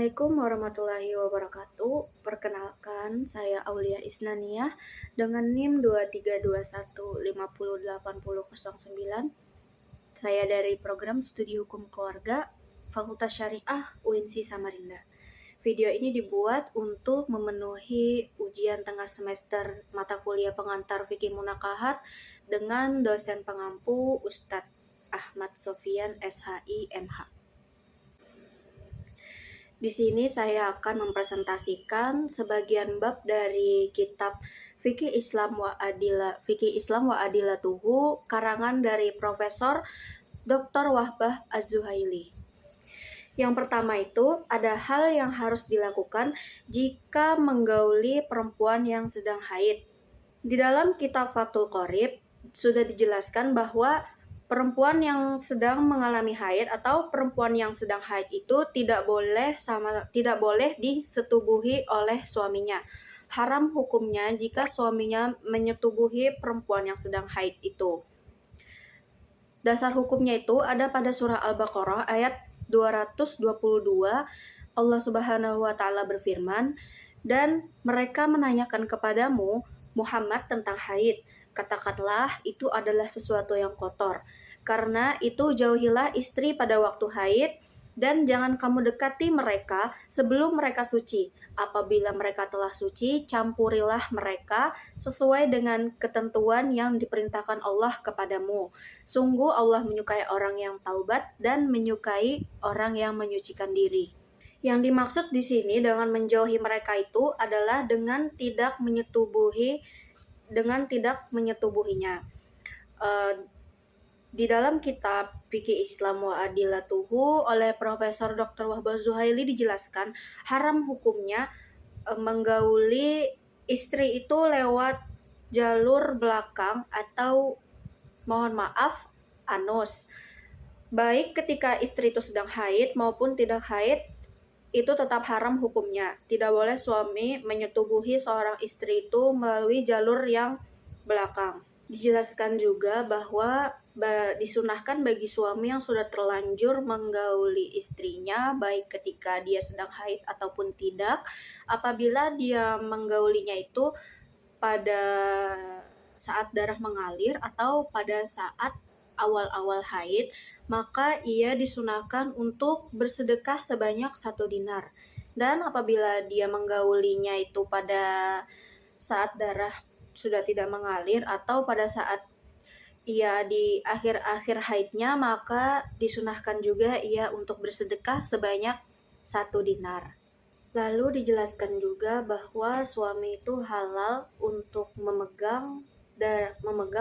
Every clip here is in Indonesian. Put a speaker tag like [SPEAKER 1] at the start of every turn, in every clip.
[SPEAKER 1] Assalamualaikum warahmatullahi wabarakatuh. Perkenalkan, saya Aulia Isnaniah dengan NIM 2321508009. Saya dari program Studi Hukum Keluarga, Fakultas Syariah UINSI Samarinda. Video ini dibuat untuk memenuhi ujian tengah semester mata kuliah pengantar Fikih Munakahat dengan dosen pengampu Ustadz Ahmad Sofyan SHI MH. Di sini saya akan mempresentasikan sebagian bab dari kitab Fikih Islam wa Adilatuhu karangan dari Profesor Dr. Wahbah Az-Zuhaili. Yang pertama itu ada hal yang harus dilakukan jika menggauli perempuan yang sedang haid. Di dalam kitab Fathul Qorib sudah dijelaskan bahwa perempuan yang sedang mengalami haid atau perempuan yang sedang haid itu tidak boleh disetubuhi oleh suaminya. Haram hukumnya jika suaminya menyetubuhi perempuan yang sedang haid itu. Dasar hukumnya itu ada pada surah Al-Baqarah ayat 222. Allah Subhanahu wa taala berfirman, "Dan mereka menanyakan kepadamu Muhammad tentang haid. Katakanlah itu adalah sesuatu yang kotor. Karena itu jauhilah istri pada waktu haid dan jangan kamu dekati mereka sebelum mereka suci. Apabila mereka telah suci, campurilah mereka sesuai dengan ketentuan yang diperintahkan Allah kepadamu. Sungguh Allah menyukai orang yang taubat dan menyukai orang yang menyucikan diri." Yang dimaksud di sini dengan menjauhi mereka itu adalah dengan tidak menyetubuhinya. Di dalam kitab Fikih Islam wa Adilatuhu oleh Profesor Dr. Wahbah Zuhaili dijelaskan haram hukumnya menggauli istri itu lewat jalur belakang atau mohon maaf anus. Baik ketika istri itu sedang haid maupun tidak haid, itu tetap haram hukumnya. Tidak boleh suami menyetubuhi seorang istri itu melalui jalur yang belakang. Dijelaskan juga bahwa disunahkan bagi suami yang sudah terlanjur menggauli istrinya, baik ketika dia sedang haid ataupun tidak, apabila dia menggaulinya itu pada saat darah mengalir atau pada saat awal-awal haid, maka ia disunahkan untuk bersedekah sebanyak 1 dinar. Dan apabila dia menggaulinya itu pada saat darah sudah tidak mengalir atau pada saat ia di akhir-akhir haidnya, maka disunahkan juga ia untuk bersedekah sebanyak 1 dinar. Lalu dijelaskan juga bahwa suami itu halal untuk memegang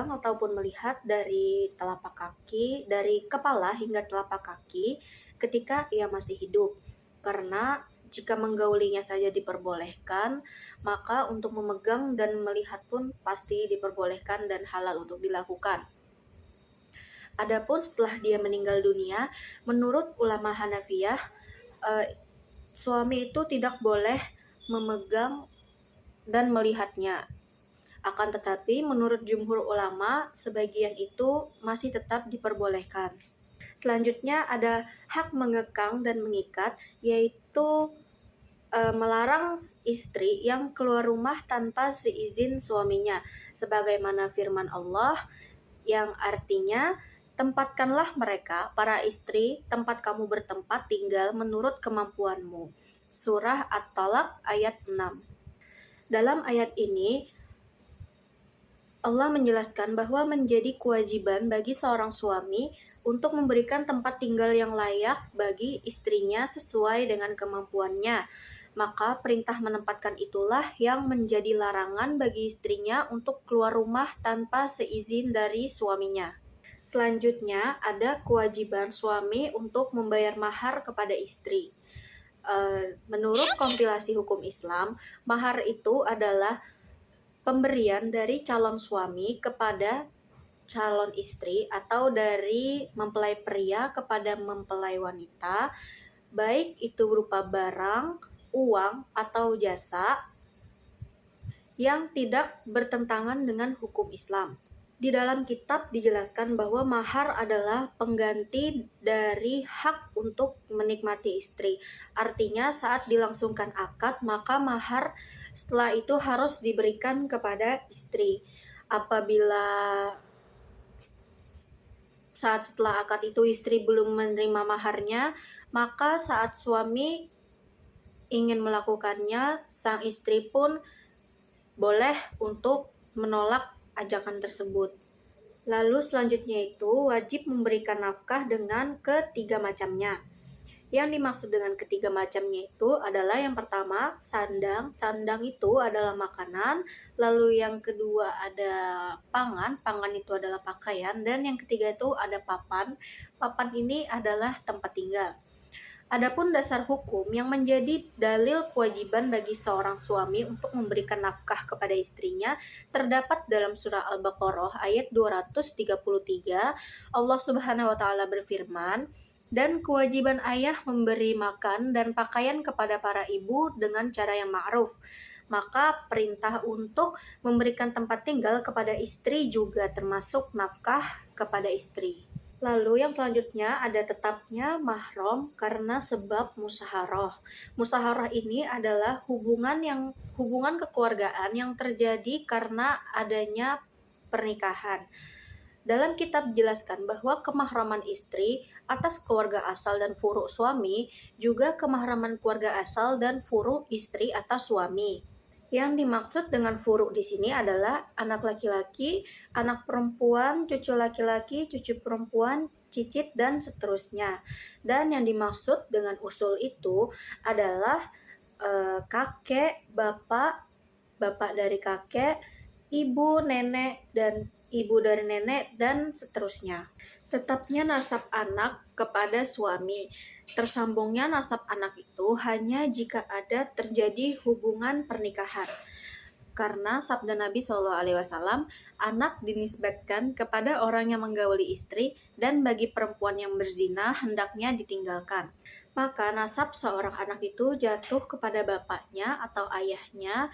[SPEAKER 1] ataupun melihat dari telapak kaki, dari kepala hingga telapak kaki ketika ia masih hidup. Karena jika menggaulinya saja diperbolehkan, maka untuk memegang dan melihat pun pasti diperbolehkan dan halal untuk dilakukan. Adapun setelah dia meninggal dunia, menurut ulama Hanafiyah, suami itu tidak boleh memegang dan melihatnya. Akan tetapi menurut jumhur ulama, sebagian itu masih tetap diperbolehkan. Selanjutnya ada hak mengekang dan mengikat, yaitu melarang istri yang keluar rumah tanpa seizin suaminya, sebagaimana firman Allah yang artinya, "Tempatkanlah mereka, para istri, tempat kamu bertempat tinggal menurut kemampuanmu." Surah At-Talaq ayat 6. Dalam ayat ini Allah menjelaskan bahwa menjadi kewajiban bagi seorang suami untuk memberikan tempat tinggal yang layak bagi istrinya sesuai dengan kemampuannya. Maka perintah menempatkan itulah yang menjadi larangan bagi istrinya untuk keluar rumah tanpa seizin dari suaminya. Selanjutnya ada kewajiban suami untuk membayar mahar kepada istri. Menurut kompilasi hukum Islam, mahar itu adalah pemberian dari calon suami kepada calon istri atau dari mempelai pria kepada mempelai wanita, baik itu berupa barang, uang, atau jasa yang tidak bertentangan dengan hukum Islam. Di dalam kitab dijelaskan bahwa mahar adalah pengganti dari hak untuk menikmati istri. Artinya saat dilangsungkan akad, maka mahar setelah itu harus diberikan kepada istri. Apabila saat setelah akad itu istri belum menerima maharnya, maka saat suami ingin melakukannya, sang istri pun boleh untuk menolak ajakan tersebut. Lalu selanjutnya itu wajib memberikan nafkah dengan ketiga macamnya. Yang dimaksud dengan ketiga macamnya itu adalah yang pertama sandang. Sandang itu adalah makanan. Lalu yang kedua ada pangan. Pangan itu adalah pakaian. Dan yang ketiga itu ada papan. Papan ini adalah tempat tinggal. Adapun dasar hukum yang menjadi dalil kewajiban bagi seorang suami untuk memberikan nafkah kepada istrinya terdapat dalam surah Al-Baqarah ayat 233. Allah Subhanahu wa taala berfirman, "Dan kewajiban ayah memberi makan dan pakaian kepada para ibu dengan cara yang ma'ruf." Maka perintah untuk memberikan tempat tinggal kepada istri juga termasuk nafkah kepada istri. Lalu yang selanjutnya ada tetapnya mahram karena sebab musyawarah. Musyawarah ini adalah hubungan kekeluargaan yang terjadi karena adanya pernikahan. Dalam kitab dijelaskan bahwa kemahraman istri atas keluarga asal dan furu suami, juga kemahraman keluarga asal dan furu istri atas suami. Yang dimaksud dengan furu di sini adalah anak laki-laki, anak perempuan, cucu laki-laki, cucu perempuan, cicit, dan seterusnya. Dan yang dimaksud dengan usul itu adalah kakek, bapak dari kakek, ibu, nenek, dan ibu dari nenek, dan seterusnya. Tetapnya nasab anak kepada suami. Tersambungnya nasab anak itu hanya jika ada terjadi hubungan pernikahan. Karena sabda Nabi SAW, anak dinisbatkan kepada orang yang menggauli istri dan bagi perempuan yang berzina hendaknya ditinggalkan. Maka nasab seorang anak itu jatuh kepada bapaknya atau ayahnya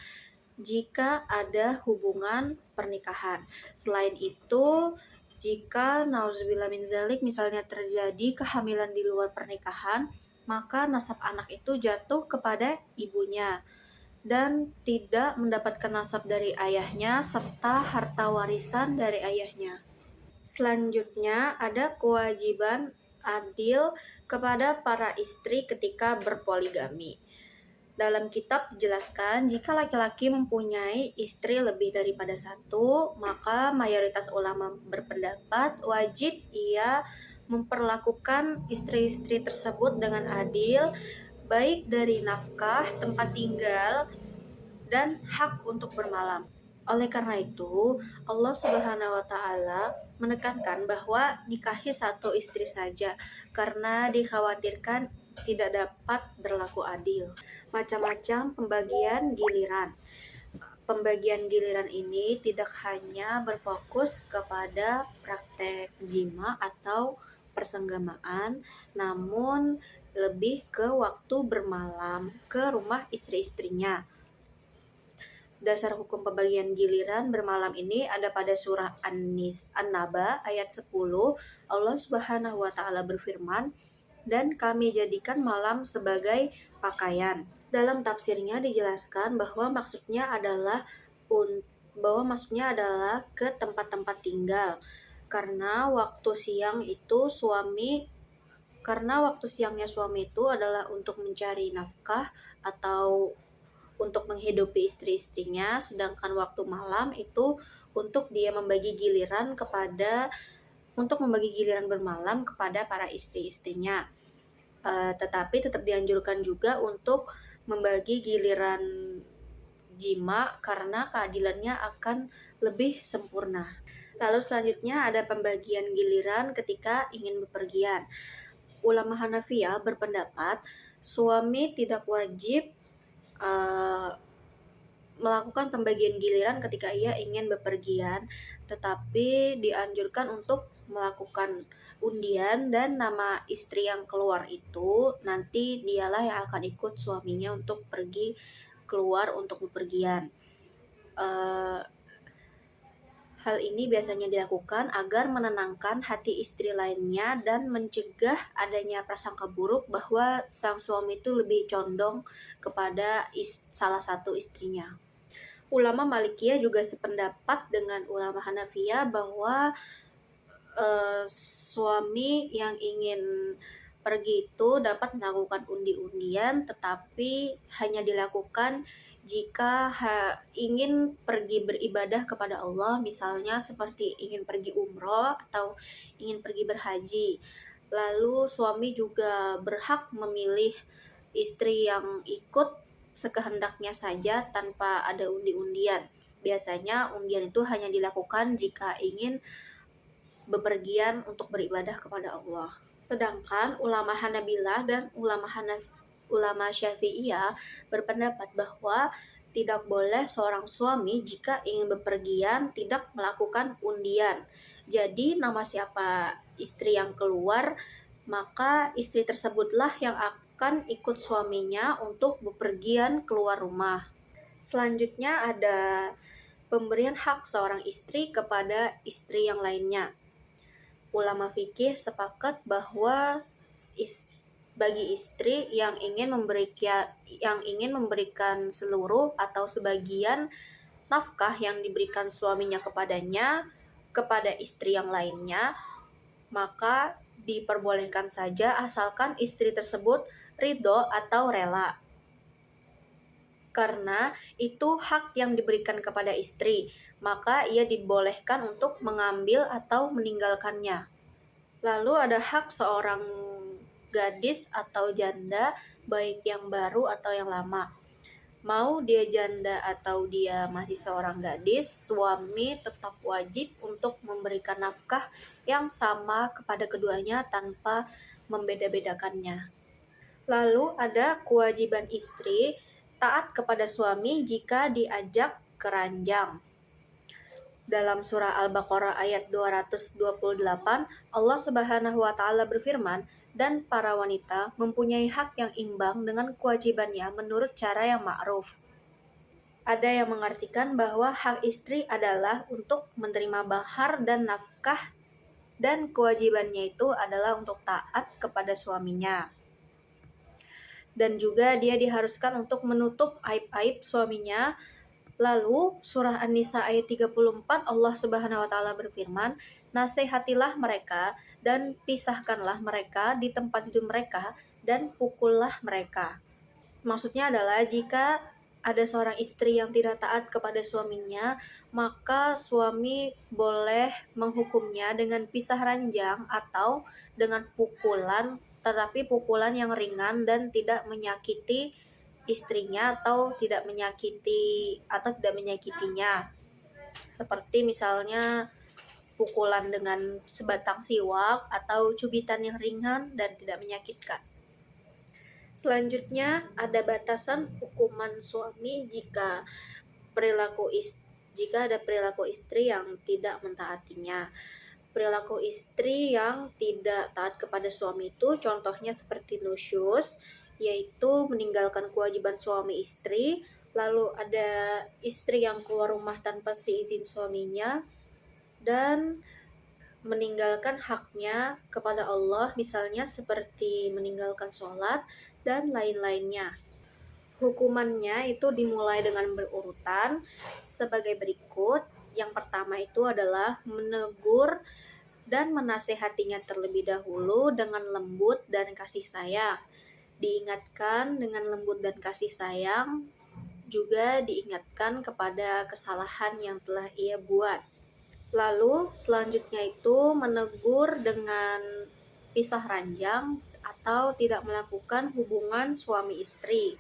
[SPEAKER 1] jika ada hubungan pernikahan. Selain itu, jika nauzubillah min zalik misalnya terjadi kehamilan di luar pernikahan, maka nasab anak itu jatuh kepada ibunya dan tidak mendapatkan nasab dari ayahnya serta harta warisan dari ayahnya. Selanjutnya ada kewajiban adil kepada para istri ketika berpoligami. Dalam kitab dijelaskan, jika laki-laki mempunyai istri lebih daripada satu, maka mayoritas ulama berpendapat wajib ia memperlakukan istri-istri tersebut dengan adil, baik dari nafkah, tempat tinggal, dan hak untuk bermalam. Oleh karena itu, Allah Subhanahu wa taala menekankan bahwa nikahi satu istri saja karena dikhawatirkan tidak dapat berlaku adil. Macam-macam pembagian giliran. Pembagian giliran ini tidak hanya berfokus kepada praktek jima atau persenggamaan, namun lebih ke waktu bermalam ke rumah istri-istrinya. Dasar hukum pembagian giliran bermalam ini ada pada surah An-Naba ayat 10. Allah Subhanahu wa taala berfirman, "Dan kami jadikan malam sebagai pakaian." Dalam tafsirnya dijelaskan bahwa maksudnya adalah ke tempat-tempat tinggal. Karena waktu siangnya suami itu adalah untuk mencari nafkah atau untuk menghidupi istri-istrinya, sedangkan waktu malam itu untuk dia membagi giliran bermalam kepada para istri-istrinya. Tetapi tetap dianjurkan juga untuk membagi giliran jima karena keadilannya akan lebih sempurna. Lalu selanjutnya ada pembagian giliran ketika ingin bepergian. Ulama Hanafiyah berpendapat suami tidak wajib melakukan pembagian giliran ketika ia ingin bepergian, tetapi dianjurkan untuk melakukan undian dan nama istri yang keluar itu nanti dialah yang akan ikut suaminya untuk pergi keluar untuk bepergian. Hal ini biasanya dilakukan agar menenangkan hati istri lainnya dan mencegah adanya prasangka buruk bahwa sang suami itu lebih condong kepada salah satu istrinya. Ulama Malikiyah juga sependapat dengan ulama Hanafiyah bahwa suami yang ingin pergi itu dapat melakukan undi-undian, tetapi hanya dilakukan jika ingin pergi beribadah kepada Allah, misalnya seperti ingin pergi umroh atau ingin pergi berhaji. Lalu suami juga berhak memilih istri yang ikut sekehendaknya saja tanpa ada undi-undian. Biasanya undian itu hanya dilakukan jika ingin bepergian untuk beribadah kepada Allah. Sedangkan ulama Hanabilah dan ulama Syafi'iyah berpendapat bahwa tidak boleh seorang suami jika ingin bepergian tidak melakukan undian. Jadi nama siapa istri yang keluar, maka istri tersebutlah yang akan ikut suaminya untuk bepergian keluar rumah. Selanjutnya ada pemberian hak seorang istri kepada istri yang lainnya. Ulama fikih sepakat bahwa bagi istri yang ingin memberikan seluruh atau sebagian nafkah yang diberikan suaminya kepadanya kepada istri yang lainnya, maka diperbolehkan saja asalkan istri tersebut ridho atau rela. Karena itu hak yang diberikan kepada istri, maka ia dibolehkan untuk mengambil atau meninggalkannya. Lalu ada hak seorang gadis atau janda, baik yang baru atau yang lama. Mau dia janda atau dia masih seorang gadis, suami tetap wajib untuk memberikan nafkah yang sama kepada keduanya tanpa membeda-bedakannya. Lalu ada kewajiban istri taat kepada suami jika diajak ke ranjang. Dalam surah Al-Baqarah ayat 228, Allah Subhanahu wa taala berfirman, "Dan para wanita mempunyai hak yang imbang dengan kewajibannya menurut cara yang ma'ruf." Ada yang mengartikan bahwa hak istri adalah untuk menerima mahar dan nafkah, dan kewajibannya itu adalah untuk taat kepada suaminya. Dan juga dia diharuskan untuk menutup aib-aib suaminya. Lalu surah An-Nisa ayat 34 Allah Subhanahu wa taala berfirman, "Nasihatilah mereka dan pisahkanlah mereka di tempat tidur mereka dan pukullah mereka." Maksudnya adalah jika ada seorang istri yang tidak taat kepada suaminya, maka suami boleh menghukumnya dengan pisah ranjang atau dengan pukulan, tetapi pukulan yang ringan dan tidak menyakiti istrinya atau tidak menyakitinya. Seperti misalnya pukulan dengan sebatang siwak atau cubitan yang ringan dan tidak menyakitkan. Selanjutnya ada batasan hukuman suami jika ada perilaku istri yang tidak mentaatinya. Perilaku istri yang tidak taat kepada suami itu contohnya seperti nusyus, yaitu meninggalkan kewajiban suami istri. Lalu ada istri yang keluar rumah tanpa seizin suaminya dan meninggalkan haknya kepada Allah, misalnya seperti meninggalkan sholat dan lain-lainnya. Hukumannya itu dimulai dengan berurutan sebagai berikut. Yang pertama itu adalah menegur dan menasehatinya terlebih dahulu dengan lembut dan kasih sayang. Diingatkan dengan lembut dan kasih sayang, juga diingatkan kepada kesalahan yang telah ia buat. Lalu selanjutnya itu menegur dengan pisah ranjang atau tidak melakukan hubungan suami istri.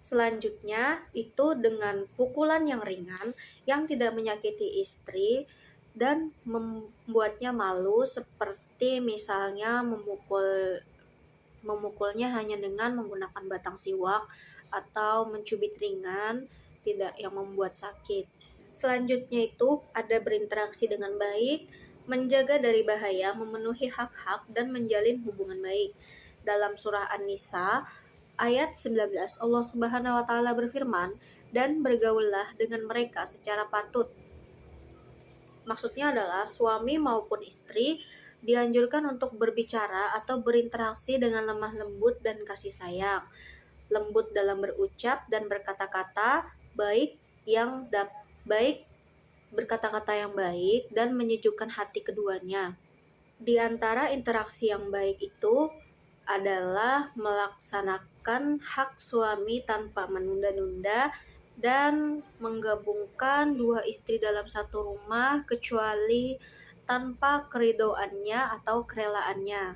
[SPEAKER 1] Selanjutnya itu dengan pukulan yang ringan yang tidak menyakiti istri dan membuatnya malu, seperti misalnya memukulnya hanya dengan menggunakan batang siwak atau mencubit ringan tidak yang membuat sakit. Selanjutnya itu ada berinteraksi dengan baik, menjaga dari bahaya, memenuhi hak-hak dan menjalin hubungan baik. Dalam surah An-Nisa ayat 19 Allah Subhanahu wa taala berfirman, "Dan bergaullah dengan mereka secara patut." Maksudnya adalah suami maupun istri dianjurkan untuk berbicara atau berinteraksi dengan lemah lembut dan kasih sayang, lembut dalam berucap dan berkata-kata, baik berkata-kata yang baik dan menyejukkan hati keduanya. Di antara interaksi yang baik itu adalah melaksanakan hak suami tanpa menunda-nunda dan menggabungkan dua istri dalam satu rumah kecuali tanpa keridoannya atau kerelaannya.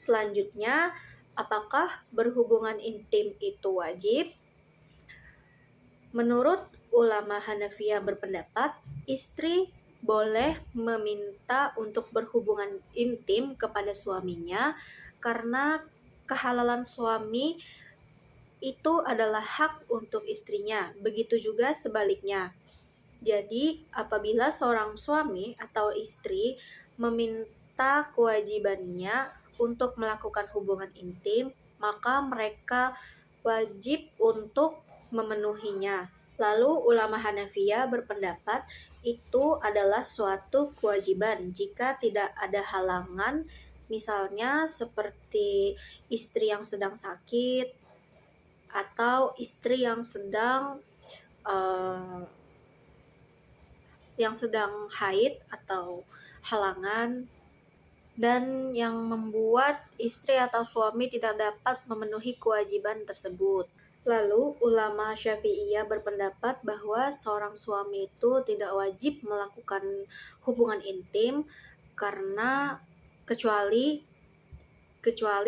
[SPEAKER 1] Selanjutnya, apakah berhubungan intim itu wajib? Menurut ulama Hanafiyah berpendapat, istri boleh meminta untuk berhubungan intim kepada suaminya karena kehalalan suami itu adalah hak untuk istrinya. Begitu juga sebaliknya. Jadi, apabila seorang suami atau istri meminta kewajibannya untuk melakukan hubungan intim, maka mereka wajib untuk memenuhinya. Lalu, ulama Hanafiyah berpendapat itu adalah suatu kewajiban jika tidak ada halangan, misalnya seperti istri yang sedang sakit atau istri yang sedang haid atau halangan, dan yang membuat istri atau suami tidak dapat memenuhi kewajiban tersebut. Lalu, ulama Syafi'iyah berpendapat bahwa seorang suami itu tidak wajib melakukan hubungan intim karena kecuali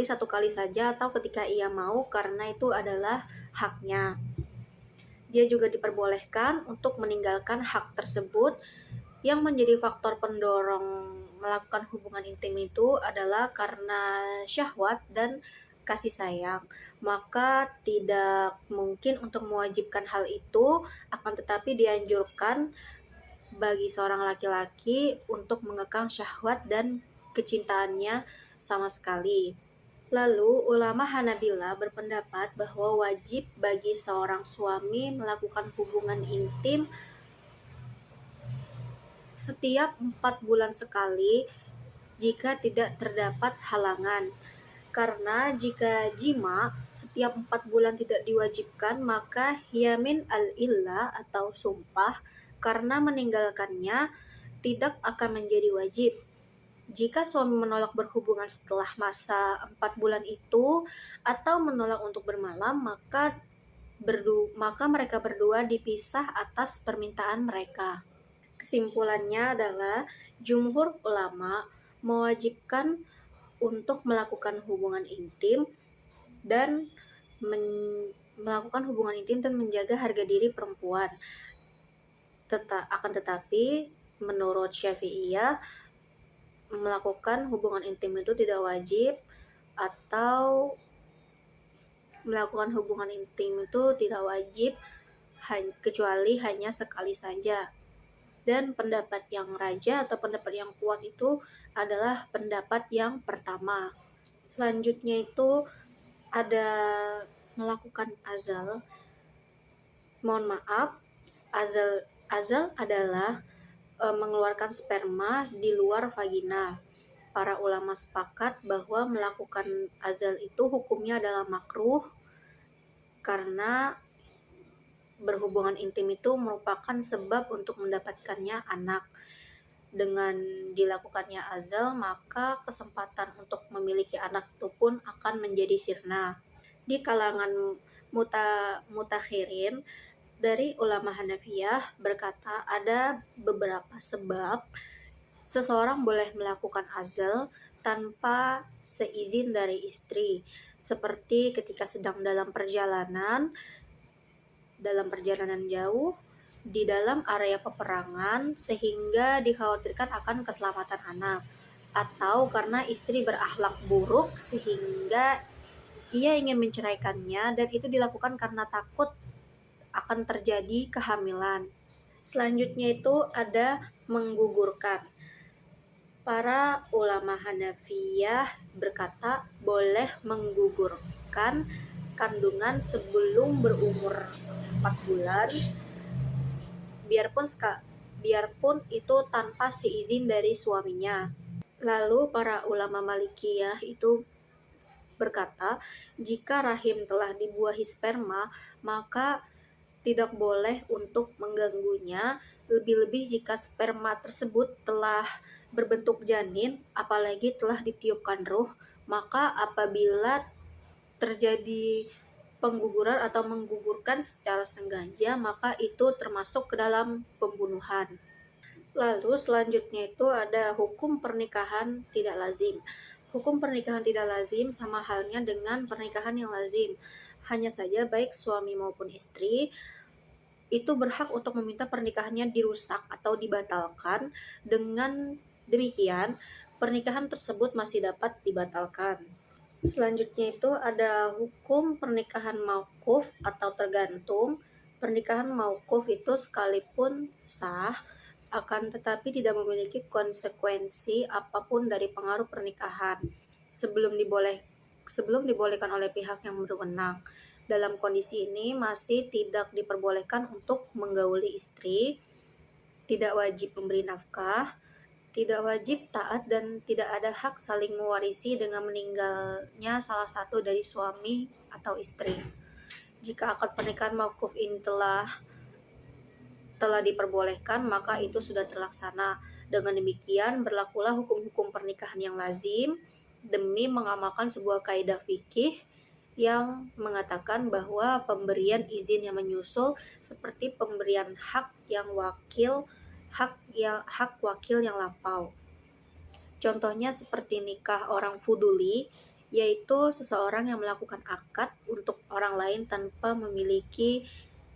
[SPEAKER 1] satu kali saja atau ketika ia mau, karena itu adalah haknya. Dia juga diperbolehkan untuk meninggalkan hak tersebut. Yang menjadi faktor pendorong melakukan hubungan intim itu adalah karena syahwat dan kasih sayang. Maka tidak mungkin untuk mewajibkan hal itu, akan tetapi dianjurkan bagi seorang laki-laki untuk mengekang syahwat dan kecintaannya sama sekali. Lalu, ulama Hanabila berpendapat bahwa wajib bagi seorang suami melakukan hubungan intim setiap 4 bulan sekali jika tidak terdapat halangan. Karena jika jima setiap 4 bulan tidak diwajibkan, maka yamin al-illah atau sumpah karena meninggalkannya tidak akan menjadi wajib. Jika suami menolak berhubungan setelah masa 4 bulan itu atau menolak untuk bermalam, maka mereka berdua dipisah atas permintaan mereka. Kesimpulannya adalah jumhur ulama mewajibkan untuk melakukan hubungan intim dan menjaga harga diri perempuan. Akan tetapi menurut Syafi'iyah, melakukan hubungan intim itu tidak wajib, atau melakukan hubungan intim itu tidak wajib kecuali hanya sekali saja. Dan pendapat yang raja atau pendapat yang kuat itu adalah pendapat yang pertama. Selanjutnya itu ada melakukan azal. Mohon maaf, azal adalah mengeluarkan sperma di luar vagina. Para ulama sepakat bahwa melakukan azal itu hukumnya adalah makruh karena berhubungan intim itu merupakan sebab untuk mendapatkannya anak. Dengan dilakukannya azal, maka kesempatan untuk memiliki anak itu pun akan menjadi sirna. Di kalangan mutakhirin dari ulama Hanafiyah berkata ada beberapa sebab seseorang boleh melakukan azal tanpa seizin dari istri, seperti ketika sedang dalam perjalanan jauh, di dalam area peperangan sehingga dikhawatirkan akan keselamatan anak, atau karena istri berakhlak buruk sehingga ia ingin menceraikannya dan itu dilakukan karena takut akan terjadi kehamilan. Selanjutnya itu ada menggugurkan. Para ulama Hanafiyah berkata boleh menggugurkan kandungan sebelum berumur 4 bulan, biarpun itu tanpa seizin dari suaminya. Lalu para ulama Malikiyah itu berkata, jika rahim telah dibuahi sperma, maka tidak boleh untuk mengganggunya, lebih-lebih jika sperma tersebut telah berbentuk janin, apalagi telah ditiupkan ruh, maka apabila terjadi pengguguran atau menggugurkan secara sengaja, maka itu termasuk ke dalam pembunuhan. Lalu selanjutnya itu ada hukum pernikahan tidak lazim. Hukum pernikahan tidak lazim sama halnya dengan pernikahan yang lazim. Hanya saja baik suami maupun istri itu berhak untuk meminta pernikahannya dirusak atau dibatalkan. Dengan demikian, pernikahan tersebut masih dapat dibatalkan. Selanjutnya itu ada hukum pernikahan mauquf atau tergantung. Pernikahan mauquf itu sekalipun sah, akan tetapi tidak memiliki konsekuensi apapun dari pengaruh pernikahan sebelum dibolehkan oleh pihak yang berwenang. Dalam kondisi ini masih tidak diperbolehkan untuk menggauli istri, tidak wajib memberi nafkah, tidak wajib taat, dan tidak ada hak saling mewarisi dengan meninggalnya salah satu dari suami atau istri. Jika akad pernikahan mauquf ini telah diperbolehkan, maka itu sudah terlaksana. Dengan demikian, berlakulah hukum-hukum pernikahan yang lazim demi mengamalkan sebuah kaidah fikih yang mengatakan bahwa pemberian izin yang menyusul seperti pemberian hak wakil yang lampau. Contohnya seperti nikah orang fuduli, yaitu seseorang yang melakukan akad untuk orang lain tanpa memiliki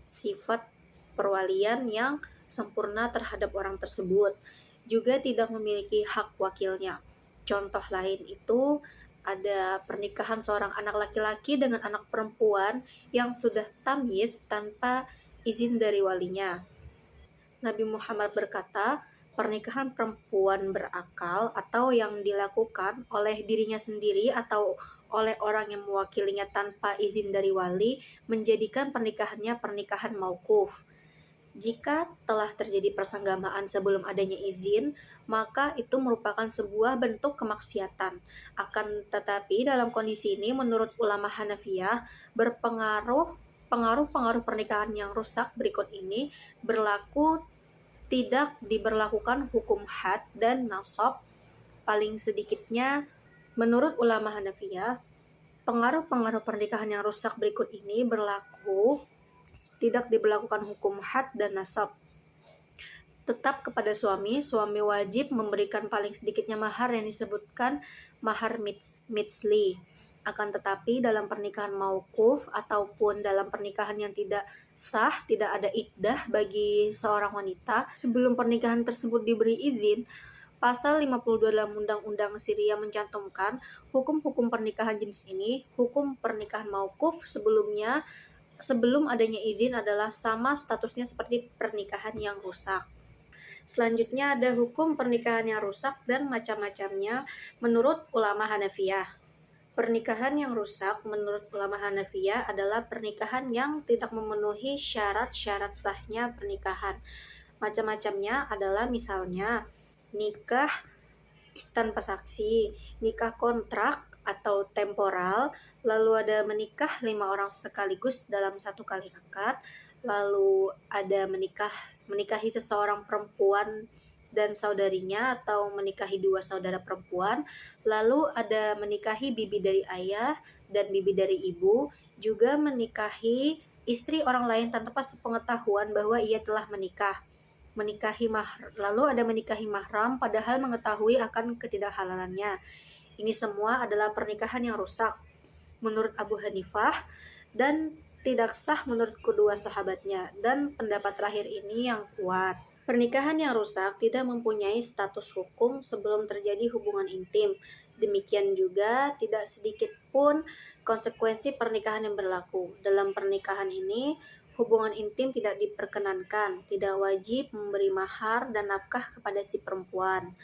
[SPEAKER 1] sifat perwalian yang sempurna terhadap orang tersebut, juga tidak memiliki hak wakilnya. Contoh lain itu ada pernikahan seorang anak laki-laki dengan anak perempuan yang sudah tamyiz tanpa izin dari walinya. Nabi Muhammad berkata, pernikahan perempuan berakal atau yang dilakukan oleh dirinya sendiri atau oleh orang yang mewakilinya tanpa izin dari wali menjadikan pernikahannya pernikahan mauquf. Jika telah terjadi persenggamaan sebelum adanya izin, maka itu merupakan sebuah bentuk kemaksiatan. Akan tetapi dalam kondisi ini menurut ulama Hanafiyah pengaruh pernikahan yang rusak berikut ini berlaku, tidak diberlakukan hukum had dan nasab. Paling sedikitnya menurut ulama Hanafiyah, pengaruh pernikahan yang rusak berikut ini berlaku, tidak diberlakukan hukum had dan nasab. Tetap kepada suami wajib memberikan paling sedikitnya mahar yang disebutkan mahar mitsli. Akan tetapi dalam pernikahan mauquf ataupun dalam pernikahan yang tidak sah, tidak ada iddah bagi seorang wanita sebelum pernikahan tersebut diberi izin. Pasal 52 dalam Undang-Undang Syria mencantumkan hukum-hukum pernikahan jenis ini. Hukum pernikahan mauquf sebelum adanya izin adalah sama statusnya seperti pernikahan yang rusak. Selanjutnya ada hukum pernikahan yang rusak dan macam-macamnya menurut ulama Hanafiyah. Pernikahan yang rusak menurut ulama Hanafiyah adalah pernikahan yang tidak memenuhi syarat-syarat sahnya pernikahan. Macam-macamnya adalah misalnya nikah tanpa saksi, nikah kontrak atau temporal, lalu ada menikah 5 orang sekaligus dalam satu kali akad, lalu ada menikahi seseorang perempuan dan saudarinya atau menikahi 2 saudara perempuan, lalu ada menikahi bibi dari ayah dan bibi dari ibu, juga menikahi istri orang lain tanpa sepengetahuan bahwa ia telah menikah. Lalu ada menikahi mahram padahal mengetahui akan ketidakhalalannya. Ini semua adalah pernikahan yang rusak menurut Abu Hanifah dan tidak sah menurut kedua sahabatnya, dan pendapat terakhir ini yang kuat. Pernikahan yang rusak tidak mempunyai status hukum sebelum terjadi hubungan intim. Demikian juga tidak sedikit pun konsekuensi pernikahan yang berlaku. Dalam pernikahan ini, hubungan intim tidak diperkenankan, tidak wajib memberi mahar dan nafkah kepada si perempuan,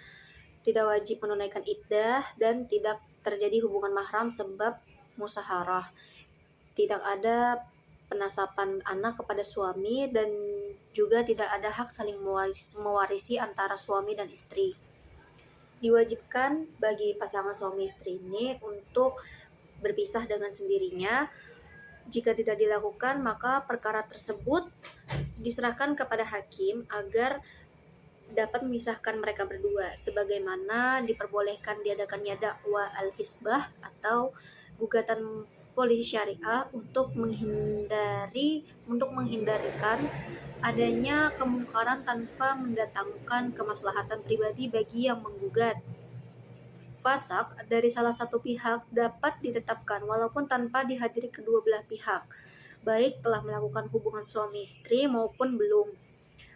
[SPEAKER 1] tidak wajib menunaikan iddah, dan tidak terjadi hubungan mahram sebab musyawarah. Tidak ada penasapan anak kepada suami, dan juga tidak ada hak saling mewarisi antara suami dan istri. Diwajibkan bagi pasangan suami istri ini untuk berpisah dengan sendirinya. Jika tidak dilakukan, maka perkara tersebut diserahkan kepada hakim agar dapat memisahkan mereka berdua, sebagaimana diperbolehkan diadakannya dakwah al-hisbah atau gugatan polisi syariah untuk menghindarikan adanya kemungkaran tanpa mendatangkan kemaslahatan pribadi bagi yang menggugat. Fasaq dari salah satu pihak dapat ditetapkan walaupun tanpa dihadiri kedua belah pihak, baik telah melakukan hubungan suami istri maupun belum.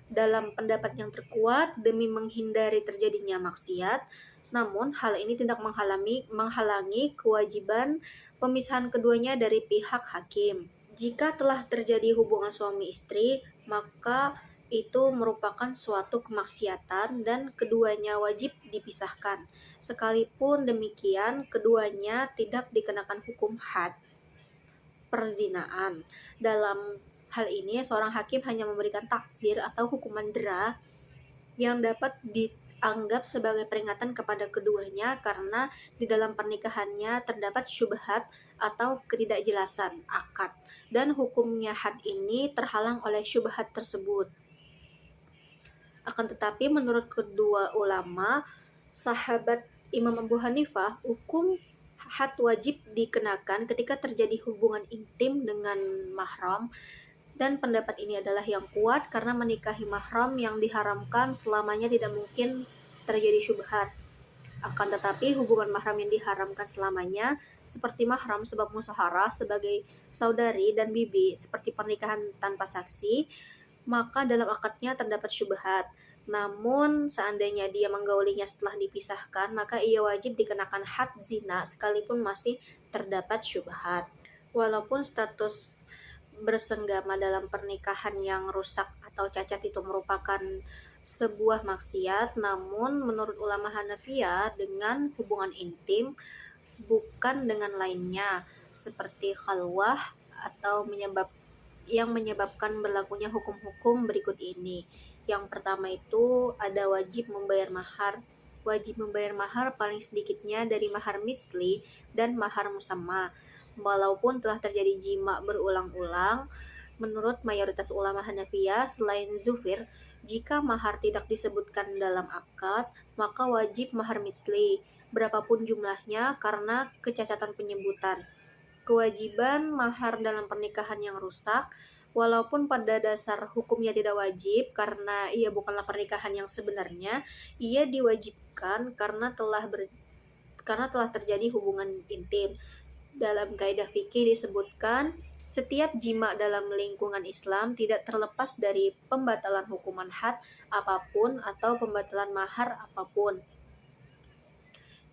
[SPEAKER 1] Dalam pendapat yang terkuat, demi menghindari terjadinya maksiat, namun hal ini tidak menghalangi kewajiban pemisahan keduanya dari pihak hakim. Jika telah terjadi hubungan suami istri, maka itu merupakan suatu kemaksiatan dan keduanya wajib dipisahkan. Sekalipun demikian, keduanya tidak dikenakan hukum had perzinaan. Dalam hal ini, seorang hakim hanya memberikan takzir atau hukuman dera yang dapat dianggap sebagai peringatan kepada keduanya karena di dalam pernikahannya terdapat syubhat atau ketidakjelasan akad, dan hukumnya had ini terhalang oleh syubhat tersebut. Akan tetapi menurut kedua ulama, sahabat Imam Abu Hanifah, hukum had wajib dikenakan ketika terjadi hubungan intim dengan mahram, dan pendapat ini adalah yang kuat karena menikahi mahram yang diharamkan selamanya tidak mungkin terjadi syubhat. Akan tetapi hubungan mahram yang diharamkan selamanya seperti mahram sebab musyawarah sebagai saudari dan bibi seperti pernikahan tanpa saksi, maka dalam akadnya terdapat syubhat. Namun seandainya dia menggaulinya setelah dipisahkan, maka ia wajib dikenakan had zina sekalipun masih terdapat syubhat. Walaupun status bersenggama dalam pernikahan yang rusak atau cacat itu merupakan sebuah maksiat, namun menurut ulama Hanafiyah dengan hubungan intim bukan dengan lainnya seperti khalwah atau yang menyebabkan berlakunya hukum-hukum berikut ini. Yang pertama itu ada wajib membayar mahar. Wajib membayar mahar paling sedikitnya dari mahar misli dan mahar musamma. Walaupun telah terjadi jima berulang-ulang, menurut mayoritas ulama Hanafiyah selain zufir, jika mahar tidak disebutkan dalam akad, maka wajib mahar misli, berapapun jumlahnya karena kecacatan penyebutan. Kewajiban mahar dalam pernikahan yang rusak, walaupun pada dasar hukumnya tidak wajib karena ia bukanlah pernikahan yang sebenarnya, ia diwajibkan karena telah terjadi hubungan intim. Dalam kaidah fikih disebutkan, setiap jima dalam lingkungan Islam tidak terlepas dari pembatalan hukuman had apapun atau pembatalan mahar apapun.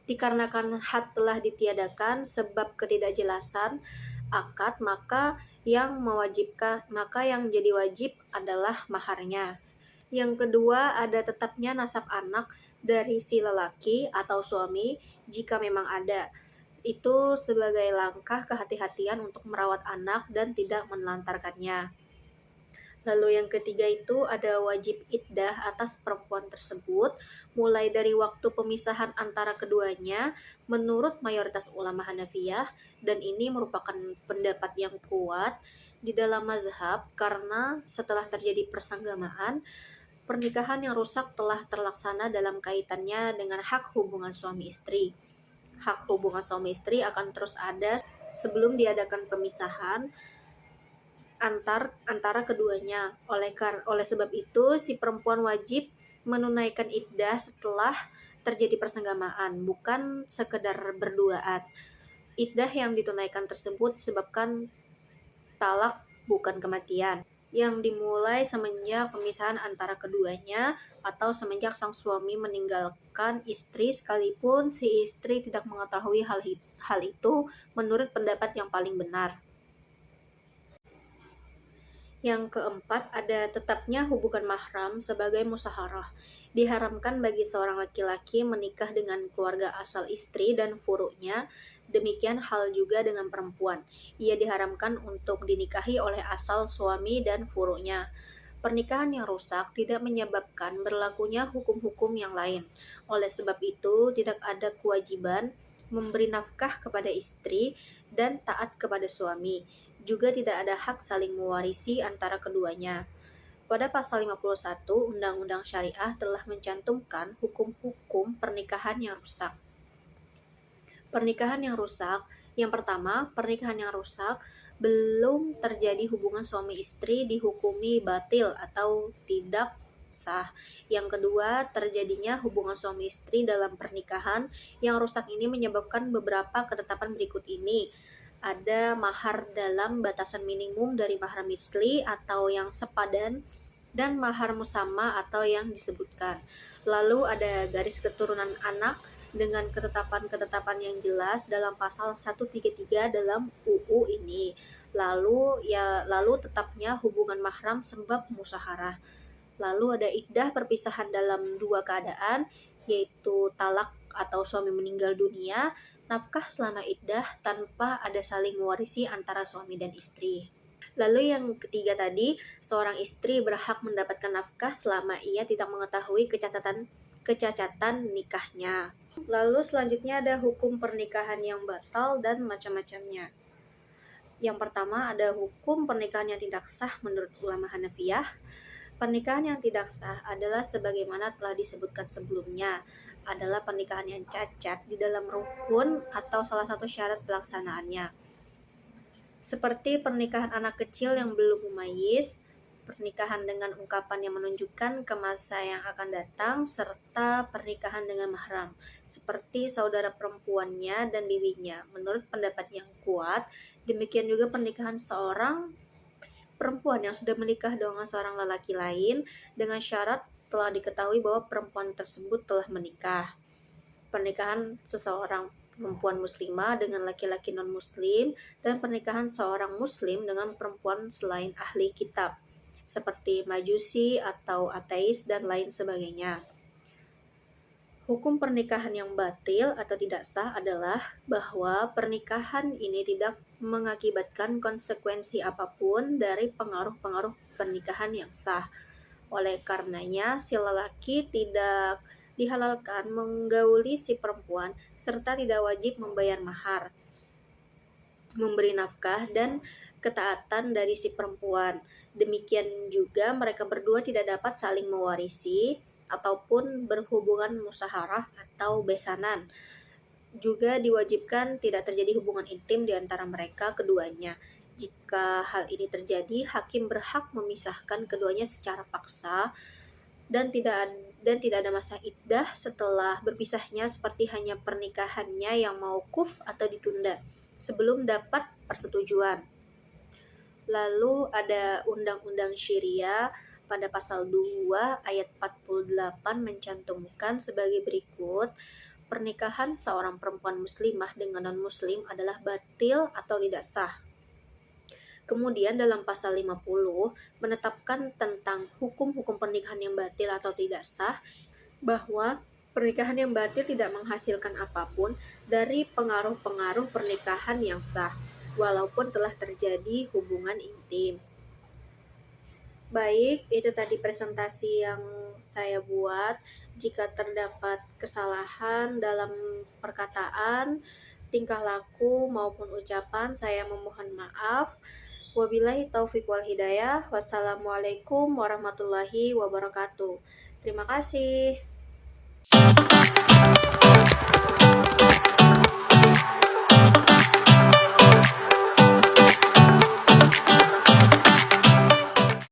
[SPEAKER 1] Dikarenakan had telah ditiadakan sebab ketidakjelasan akad, maka yang jadi wajib adalah maharnya. Yang kedua, ada tetapnya nasab anak dari si lelaki atau suami jika memang ada. Itu sebagai langkah kehati-hatian untuk merawat anak dan tidak menelantarkannya. Lalu yang ketiga itu ada wajib iddah atas perempuan tersebut mulai dari waktu pemisahan antara keduanya menurut mayoritas ulama Hanafiyah, dan ini merupakan pendapat yang kuat di dalam mazhab karena setelah terjadi persenggamaan, pernikahan yang rusak telah terlaksana dalam kaitannya dengan hak hubungan suami istri. Hak hubungan suami istri akan terus ada sebelum diadakan pemisahan antara keduanya. Oleh sebab itu, si perempuan wajib menunaikan iddah setelah terjadi persenggamaan, bukan sekedar berduaan. Iddah yang ditunaikan tersebut disebabkan talak, bukan kematian, yang dimulai semenjak pemisahan antara keduanya atau semenjak sang suami meninggalkan istri sekalipun si istri tidak mengetahui hal itu menurut pendapat yang paling benar. Yang keempat, ada tetapnya hubungan mahram sebagai musyawarah. Diharamkan bagi seorang laki-laki menikah dengan keluarga asal istri dan furu'nya, demikian hal juga dengan perempuan. Ia diharamkan untuk dinikahi oleh asal suami dan furu'nya. Pernikahan yang rusak tidak menyebabkan berlakunya hukum-hukum yang lain. Oleh sebab itu, tidak ada kewajiban memberi nafkah kepada istri dan taat kepada suami. Juga tidak ada hak saling mewarisi antara keduanya. Pada pasal 51 Undang-Undang Syariah telah mencantumkan hukum-hukum pernikahan yang rusak. Pernikahan yang rusak, yang pertama, pernikahan yang rusak belum terjadi hubungan suami istri dihukumi batil atau tidak sah. Yang kedua, terjadinya hubungan suami istri dalam pernikahan yang rusak ini menyebabkan beberapa ketetapan berikut ini. Ada mahar dalam batasan minimum dari mahar misli atau yang sepadan dan mahar musamma atau yang disebutkan. Lalu ada garis keturunan anak dengan ketetapan-ketetapan yang jelas dalam pasal 133 dalam UU ini. Lalu tetapnya hubungan mahram sebab musyawarah. Lalu ada iddah perpisahan dalam dua keadaan, yaitu talak atau suami meninggal dunia, nafkah selama iddah tanpa ada saling mewarisi antara suami dan istri. Lalu yang ketiga tadi, seorang istri berhak mendapatkan nafkah selama ia tidak mengetahui kecacatan nikahnya. Lalu selanjutnya ada hukum pernikahan yang batal dan macam-macamnya. Yang pertama ada hukum pernikahan yang tidak sah menurut ulama Hanafiyah. Pernikahan yang tidak sah adalah sebagaimana telah disebutkan sebelumnya, adalah pernikahan yang cacat di dalam rukun atau salah satu syarat pelaksanaannya. Seperti pernikahan anak kecil yang belum mumayyiz, pernikahan dengan ungkapan yang menunjukkan ke masa yang akan datang, serta pernikahan dengan mahram, seperti saudara perempuannya dan bibinya. Menurut pendapat yang kuat, demikian juga pernikahan seorang perempuan yang sudah menikah dengan seorang lelaki lain dengan syarat telah diketahui bahwa perempuan tersebut telah menikah. Pernikahan seseorang perempuan muslimah dengan laki-laki non-muslim, dan pernikahan seorang muslim dengan perempuan selain ahli kitab, seperti majusi atau ateis dan lain sebagainya. Hukum pernikahan yang batil atau tidak sah adalah bahwa pernikahan ini tidak mengakibatkan konsekuensi apapun dari pengaruh-pengaruh pernikahan yang sah. Oleh karenanya, si lelaki tidak dihalalkan menggauli si perempuan serta tidak wajib membayar mahar, memberi nafkah, dan ketaatan dari si perempuan. Demikian juga mereka berdua tidak dapat saling mewarisi ataupun berhubungan musyawarah atau besanan. Juga diwajibkan tidak terjadi hubungan intim di antara mereka keduanya. Jika hal ini terjadi, hakim berhak memisahkan keduanya secara paksa dan tidak ada masa iddah setelah berpisahnya, seperti hanya pernikahannya yang mauquf atau ditunda sebelum dapat persetujuan. Lalu ada Undang-Undang Syariah pada pasal 2 ayat 48 mencantumkan sebagai berikut: pernikahan seorang perempuan muslimah dengan non-muslim adalah batil atau tidak sah. Kemudian dalam pasal 50 menetapkan tentang hukum-hukum pernikahan yang batil atau tidak sah, bahwa pernikahan yang batil tidak menghasilkan apapun dari pengaruh-pengaruh pernikahan yang sah, walaupun telah terjadi hubungan intim. Baik, itu tadi presentasi yang saya buat. Jika terdapat kesalahan dalam perkataan, tingkah laku maupun ucapan, saya memohon maaf. Wabillahi taufiq wal hidayah. Wassalamualaikum warahmatullahi wabarakatuh. Terima kasih.